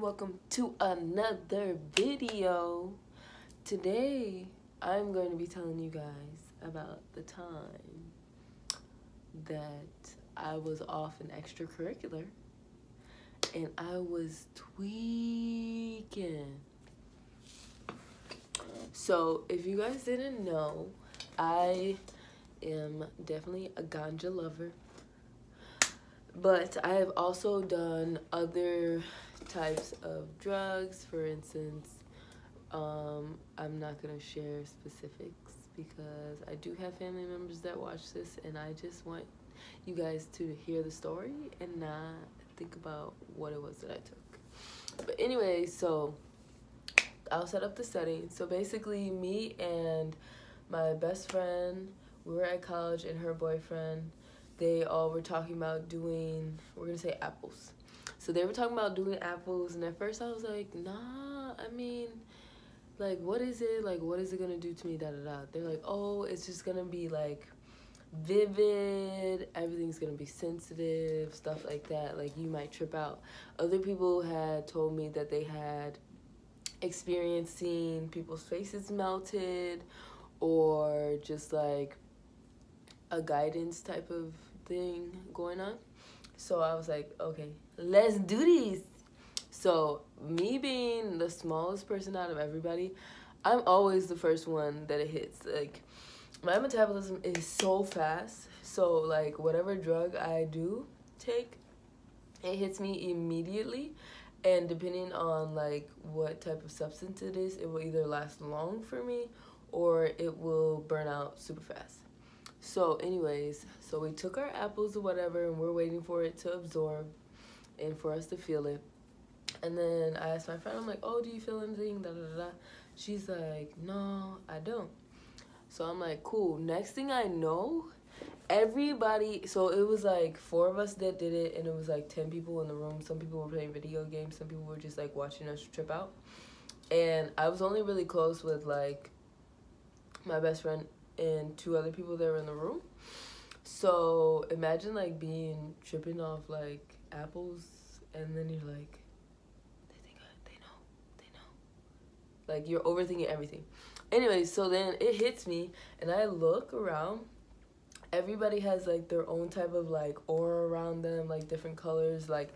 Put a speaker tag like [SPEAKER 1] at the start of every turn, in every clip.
[SPEAKER 1] and welcome to another video. Today I'm going to be telling you guys about the time that I was off an extracurricular and I was tweaking. So if you guys didn't know, I am definitely a ganja lover. But I have also done other types of drugs. For instance, I'm not going to share specifics because I do have family members that watch this, and I just want you guys to hear the story and not think about what it was that I took. But anyway, so I'll set up the setting. So basically, me and my best friend, we were at college, and her boyfriend, they all were talking about doing, we're going to say apples. So they were talking about doing apples, and at first I was like, nah, I mean, like, what is it? Like, what is it going to do to me, da-da-da. They're like, oh, it's just going to be, like, vivid, everything's going to be sensitive, stuff like that. Like, you might trip out. Other people had told me that they had experienced seeing people's faces melted or just, like, a guidance type of thing going on. So I was like, okay, let's do this. So me being the smallest person out of everybody, I'm always the first one that it hits. Like, my metabolism is so fast, so like whatever drug I do take, it hits me immediately. And depending on like what type of substance it is, it will either last long for me or it will burn out super fast. So anyways, so we took our apples or whatever, and we're waiting for it to absorb and for us to feel it. And then I asked my friend, I'm like, oh, do you feel anything? Da, da, da, da. She's like, no, I don't. So I'm like, cool. Next thing I know, everybody, so it was like 4 of us that did it, and it was like 10 people in the room. Some people were playing video games. Some people were just like watching us trip out. And I was only really close with like my best friend and 2 other people that were in the room. So imagine like tripping off like apples, and then you're like, they know. Like, you're overthinking everything. Anyway, so then it hits me, and I look around. Everybody has like their own type of like aura around them, like different colors. Like,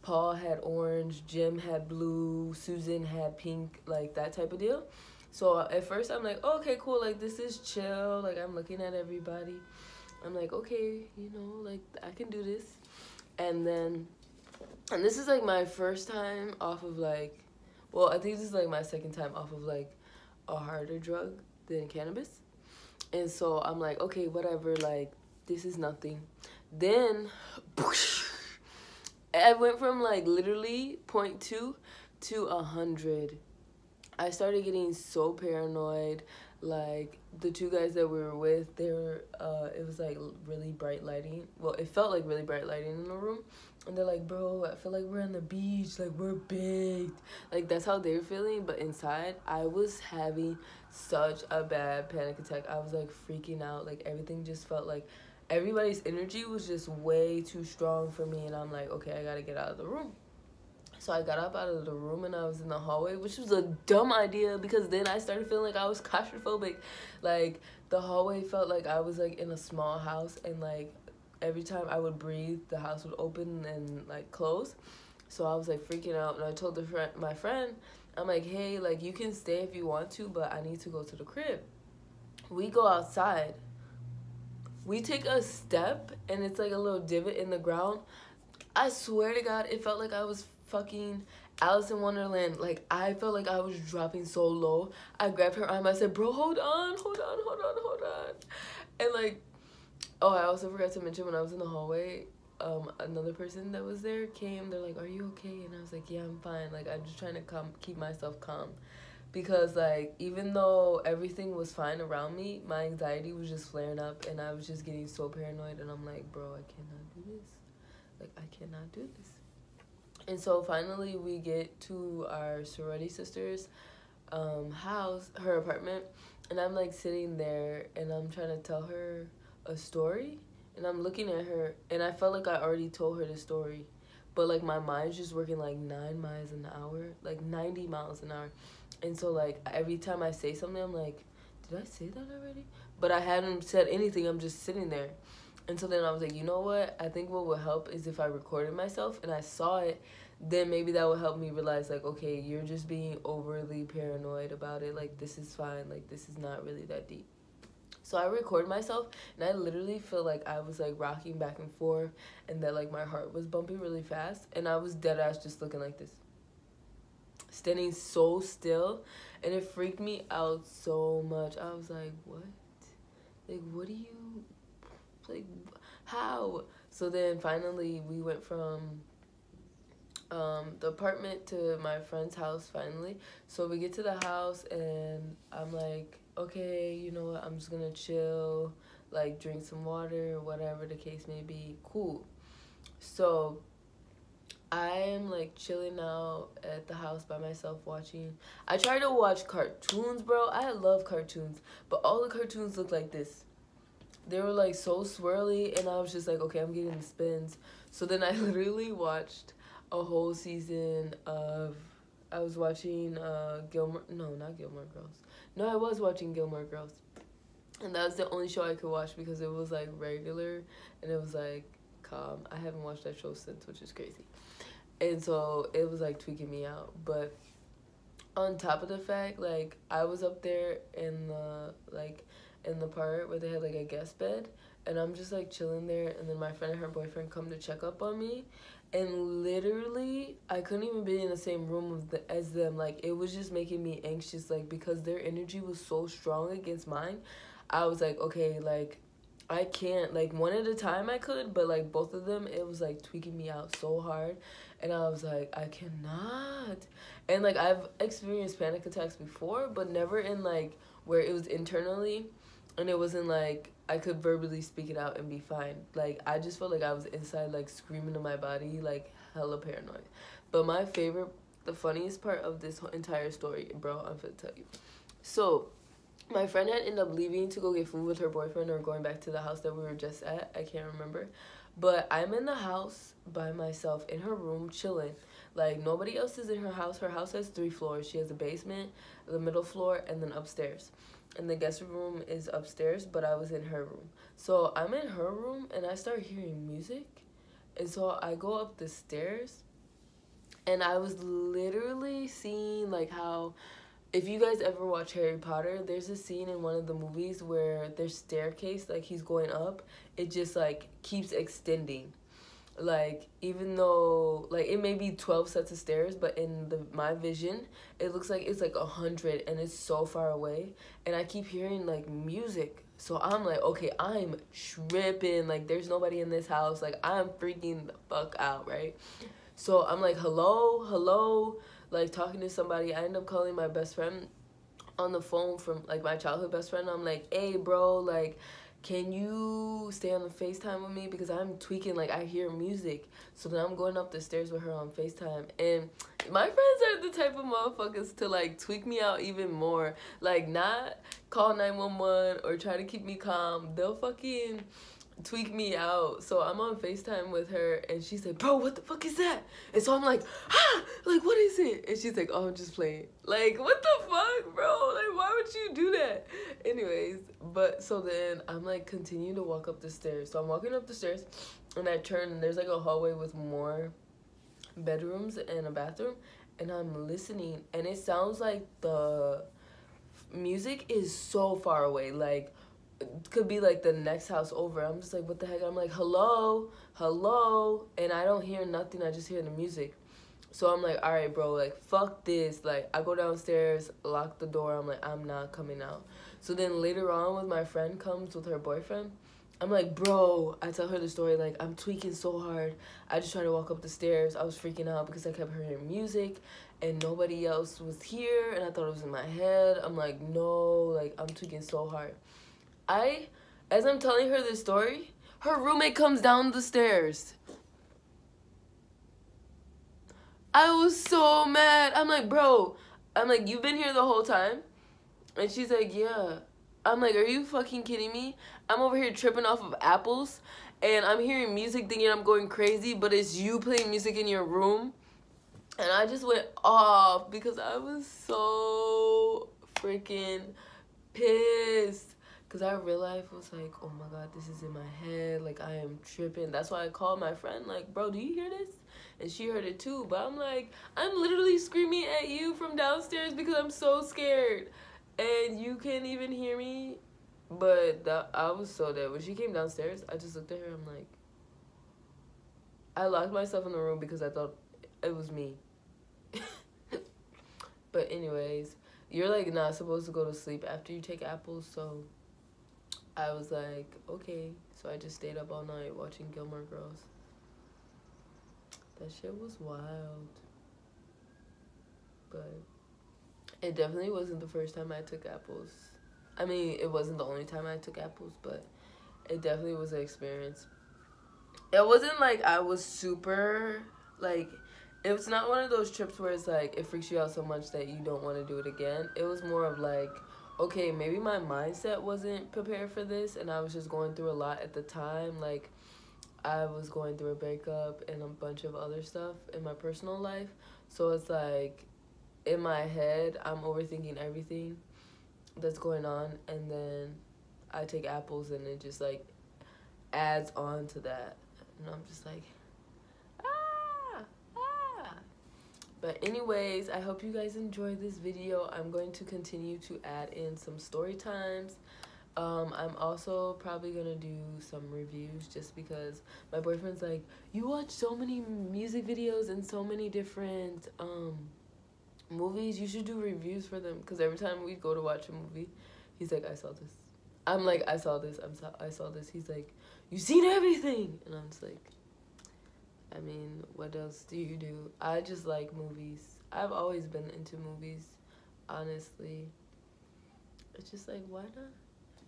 [SPEAKER 1] Paul had orange, Jim had blue, Susan had pink, like that type of deal. So at first I'm like, oh, okay, cool, like this is chill. Like, I'm looking at everybody. I'm like, okay, you know, like I can do this. And this is like my first time off of like, well, I think this is like my second time off of like a harder drug than cannabis. And so I'm like, okay, whatever, like this is nothing. Then I went from like literally 0.2 to 100. I started getting so paranoid. Like, the 2 guys that we were with, they were, it was like really bright lighting. Well, it felt like really bright lighting in the room. And they're like, bro, I feel like we're on the beach, like we're baked. Like, that's how they were feeling. But inside, I was having such a bad panic attack. I was like freaking out. Like, everything just felt like everybody's energy was just way too strong for me. And I'm like, okay, I gotta get out of the room. So I got up out of the room and I was in the hallway, which was a dumb idea because then I started feeling like I was claustrophobic. Like, the hallway felt like I was like in a small house, and like every time I would breathe, the house would open and like close. So I was like freaking out, and I told my friend, I'm like, hey, like you can stay if you want to, but I need to go to the crib. We go outside. We take a step and it's like a little divot in the ground. I swear to God, it felt like I was fucking Alice in Wonderland. Like, I felt like I was dropping so low. I grabbed her arm. I said, bro, hold on. And like, oh, I also forgot to mention when I was in the hallway, another person that was there came. They're like, are you okay? And I was like, yeah, I'm fine. Like, I'm just trying to keep myself calm. Because, like, even though everything was fine around me, my anxiety was just flaring up, and I was just getting so paranoid. And I'm like, bro, I cannot do this. Like, I cannot do this. And so finally we get to our sorority sister's house, her apartment, and I'm like sitting there and I'm trying to tell her a story, and I'm looking at her, and I felt like I already told her the story, but like my mind's just working like 9 miles an hour, like 90 miles an hour. And so like every time I say something, I'm like, did I say that already? But I hadn't said anything. I'm just sitting there. And so then I was like, you know what? I think what would help is if I recorded myself and I saw it, then maybe that would help me realize, like, okay, you're just being overly paranoid about it. Like, this is fine. Like, this is not really that deep. So I recorded myself, and I literally feel like I was, like, rocking back and forth, and that, like, my heart was bumping really fast. And I was dead ass just looking like this, standing so still, and it freaked me out so much. I was like, what? Like, what do you... like, how? So then finally we went from the apartment to my friend's house finally. So we get to the house and I'm like, okay, you know what, I'm just gonna chill, like drink some water, whatever the case may be. Cool. So I'm like chilling out at the house by myself watching. I try to watch cartoons, bro. I love cartoons, but all the cartoons look like this. They were like so swirly, and I was just like, okay, I'm getting the spins. So then I literally watched a whole season of, I was watching not Gilmore Girls. No, I was watching Gilmore Girls. And that was the only show I could watch because it was like regular and it was like calm. I haven't watched that show since, which is crazy. And so it was like tweaking me out. But on top of the fact, like I was up there in the part where they had like a guest bed, and I'm just like chilling there, and then my friend and her boyfriend come to check up on me, and literally I couldn't even be in the same room as them. Like it was just making me anxious, like because their energy was so strong against mine. I was like, okay, like I can't, like one at a time I could, but like both of them, it was like tweaking me out so hard, and I was like, I cannot. And like I've experienced panic attacks before, but never in like where it was internally. And it wasn't like I could verbally speak it out and be fine. Like, I just felt like I was inside, like, screaming in my body, like, hella paranoid. But my favorite, the funniest part of this entire story, bro, I'm gonna tell you. So, my friend had ended up leaving to go get food with her boyfriend or going back to the house that we were just at. I can't remember. But I'm in the house by myself in her room chilling. Like, nobody else is in her house. Her house has 3 floors. She has a basement, the middle floor, and then upstairs. And the guest room is upstairs, but I was in her room. So I'm in her room, and I start hearing music. And so I go up the stairs, and I was literally seeing, like, how... if you guys ever watch Harry Potter, there's a scene in one of the movies where their staircase, like, he's going up, it just, like, keeps extending. Like, even though, like, it may be 12 sets of stairs, but in my vision, it looks like it's, like, 100, and it's so far away, and I keep hearing, like, music. So I'm like, okay, I'm tripping. Like, there's nobody in this house. Like, I'm freaking the fuck out, right? So I'm like, hello, like, talking to somebody. I end up calling my best friend on the phone from, like, my childhood best friend. I'm like, hey, bro, like... can you stay on the FaceTime with me? Because I'm tweaking, like, I hear music. So then I'm going up the stairs with her on FaceTime. And my friends are the type of motherfuckers to, like, tweak me out even more. Like, not call 911 or try to keep me calm. They'll fucking tweak me out. So I'm on FaceTime with her, and she's like, bro, what the fuck is that? And so I'm like, like, what is it? And she's like, oh, I'm just playing. Like, what the fuck, bro? Like, why would you do that? Anyways, but so then I'm like continuing to walk up the stairs. So I'm walking up the stairs, and I turn, and there's like a hallway with more bedrooms and a bathroom, and I'm listening, and it sounds like the music is so far away, like it could be like the next house over. I'm just like, what the heck? I'm like, hello, and I don't hear nothing. I just hear the music. So I'm like, all right, bro, like, fuck this. Like, I go downstairs, lock the door. I'm like, I'm not coming out. So then later on, when my friend comes with her boyfriend, I'm like, bro, I tell her the story, like, I'm tweaking so hard. I just tried to walk up the stairs. I was freaking out because I kept hearing music, and nobody else was here, and I thought it was in my head. I'm like, no, like, I'm tweaking so hard. As I'm telling her this story, her roommate comes down the stairs. I was so mad. I'm like, bro, you've been here the whole time? And she's like, yeah. I'm like, are you fucking kidding me? I'm over here tripping off of apples, and I'm hearing music thinking I'm going crazy, but it's you playing music in your room. And I just went off because I was so freaking pissed. Because our real life was like, oh my God, this is in my head. Like, I am tripping. That's why I called my friend, like, bro, do you hear this? And she heard it too. But I'm like, I'm literally screaming at you from downstairs because I'm so scared. And you can't even hear me. But I was so dead. When she came downstairs, I just looked at her. I'm like, I locked myself in the room because I thought it was me. But anyways, you're like not supposed to go to sleep after you take apples, so I was like, okay. So I just stayed up all night watching Gilmore Girls. That shit was wild. But it definitely wasn't the first time I took apples. I mean, it wasn't the only time I took apples, but it definitely was an experience. It wasn't like I was super, like, it was not one of those trips where it's like, it freaks you out so much that you don't want to do it again. It was more of like, okay, maybe my mindset wasn't prepared for this, and I was just going through a lot at the time. Like, I was going through a breakup and a bunch of other stuff in my personal life. So it's like, in my head, I'm overthinking everything that's going on, and then I take apples and it just like adds on to that. And I'm just like, ah. But anyways, I hope you guys enjoyed this video. I'm going to continue to add in some story times. I'm also probably gonna do some reviews just because my boyfriend's like, you watch so many music videos and so many different movies, you should do reviews for them. Because every time we go to watch a movie, he's like, I saw this. I'm like, I saw this. I saw this. He's like, you seen everything? And I'm just like, I mean, what else do you do? I just like movies. I've always been into movies, honestly. It's just like, why not?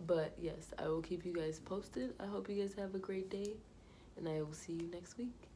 [SPEAKER 1] But yes, I will keep you guys posted. I hope you guys have a great day, and I will see you next week.